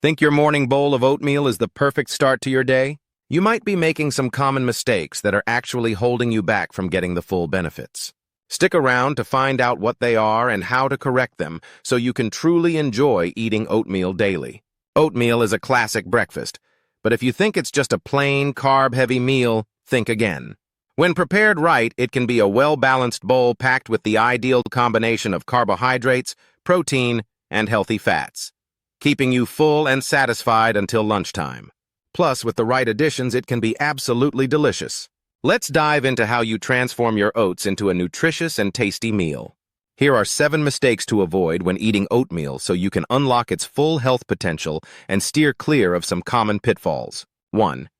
Think your morning bowl of oatmeal is the perfect start to your day? You might be making some common mistakes that are actually holding you back from getting the full benefits. Stick around to find out what they are and how to correct them so you can truly enjoy eating oatmeal daily. Oatmeal is a classic breakfast, but if you think it's just a plain, carb-heavy meal, think again. When prepared right, it can be a well-balanced bowl packed with the ideal combination of carbohydrates, protein, and healthy fats, keeping you full and satisfied until lunchtime. Plus, with the right additions, it can be absolutely delicious. Let's dive into how you transform your oats into a nutritious and tasty meal. Here are 7 mistakes to avoid when eating oatmeal so you can unlock its full health potential and steer clear of some common pitfalls. 1.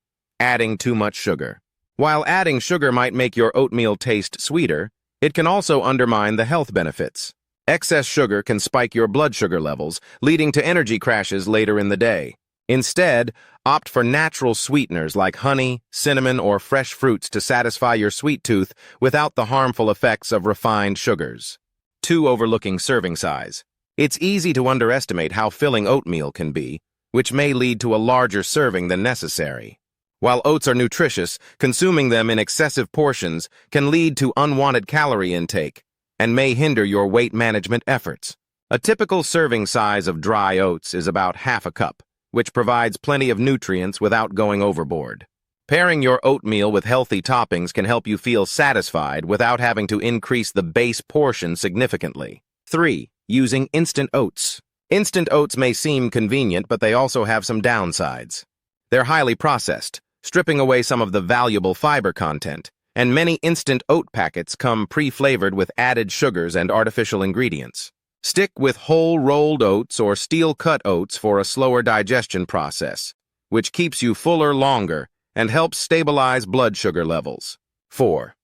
Adding too much sugar. While adding sugar might make your oatmeal taste sweeter, it can also undermine the health benefits. Excess sugar can spike your blood sugar levels, leading to energy crashes later in the day. Instead, opt for natural sweeteners like honey, cinnamon, or fresh fruits to satisfy your sweet tooth without the harmful effects of refined sugars. 2. Overlooking serving size. It's easy to underestimate how filling oatmeal can be, which may lead to a larger serving than necessary. While oats are nutritious, consuming them in excessive portions can lead to unwanted calorie intake and may hinder your weight management efforts. A typical serving size of dry oats is about half a cup, which provides plenty of nutrients without going overboard. Pairing your oatmeal with healthy toppings can help you feel satisfied without having to increase the base portion significantly. 3. Using instant oats. Instant oats may seem convenient, but they also have some downsides. They're highly processed, stripping away some of the valuable fiber content, and many instant oat packets come pre-flavored with added sugars and artificial ingredients. Stick with whole rolled oats or steel-cut oats for a slower digestion process, which keeps you fuller longer and helps stabilize blood sugar levels. 4.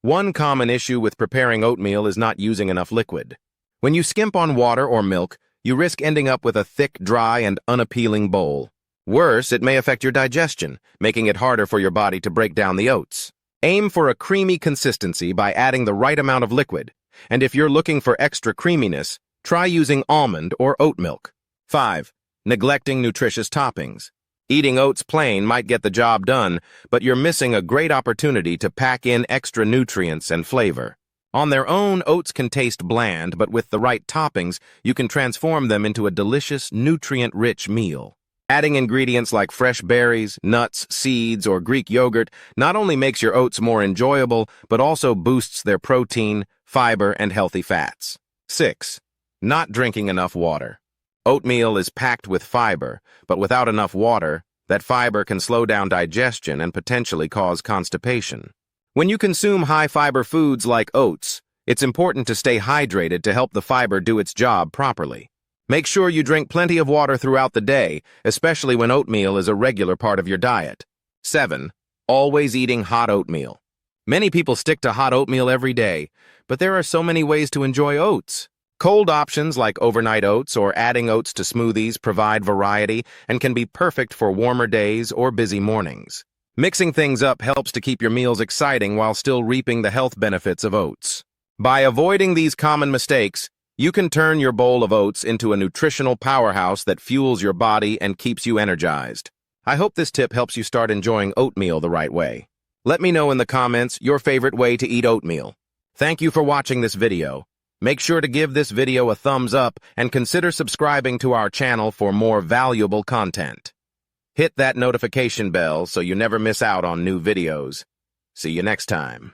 One common issue with preparing oatmeal is not using enough liquid. When you skimp on water or milk, you risk ending up with a thick, dry, and unappealing bowl. Worse, it may affect your digestion, making it harder for your body to break down the oats. Aim for a creamy consistency by adding the right amount of liquid, and if you're looking for extra creaminess, try using almond or oat milk. 5. Neglecting nutritious toppings. Eating oats plain might get the job done, but you're missing a great opportunity to pack in extra nutrients and flavor. On their own, oats can taste bland, but with the right toppings, you can transform them into a delicious, nutrient-rich meal. Adding ingredients like fresh berries, nuts, seeds, or Greek yogurt not only makes your oats more enjoyable, but also boosts their protein, fiber, and healthy fats. 6. Not drinking enough water. Oatmeal is packed with fiber, but without enough water, that fiber can slow down digestion and potentially cause constipation. When you consume high-fiber foods like oats, it's important to stay hydrated to help the fiber do its job properly. Make sure you drink plenty of water throughout the day, especially when oatmeal is a regular part of your diet. 7. Always eating hot oatmeal. Many people stick to hot oatmeal every day, but there are so many ways to enjoy oats. Cold options like overnight oats or adding oats to smoothies provide variety and can be perfect for warmer days or busy mornings. Mixing things up helps to keep your meals exciting while still reaping the health benefits of oats. By avoiding these common mistakes, you can turn your bowl of oats into a nutritional powerhouse that fuels your body and keeps you energized. I hope this tip helps you start enjoying oatmeal the right way. Let me know in the comments your favorite way to eat oatmeal. Thank you for watching this video. Make sure to give this video a thumbs up and consider subscribing to our channel for more valuable content. Hit that notification bell so you never miss out on new videos. See you next time.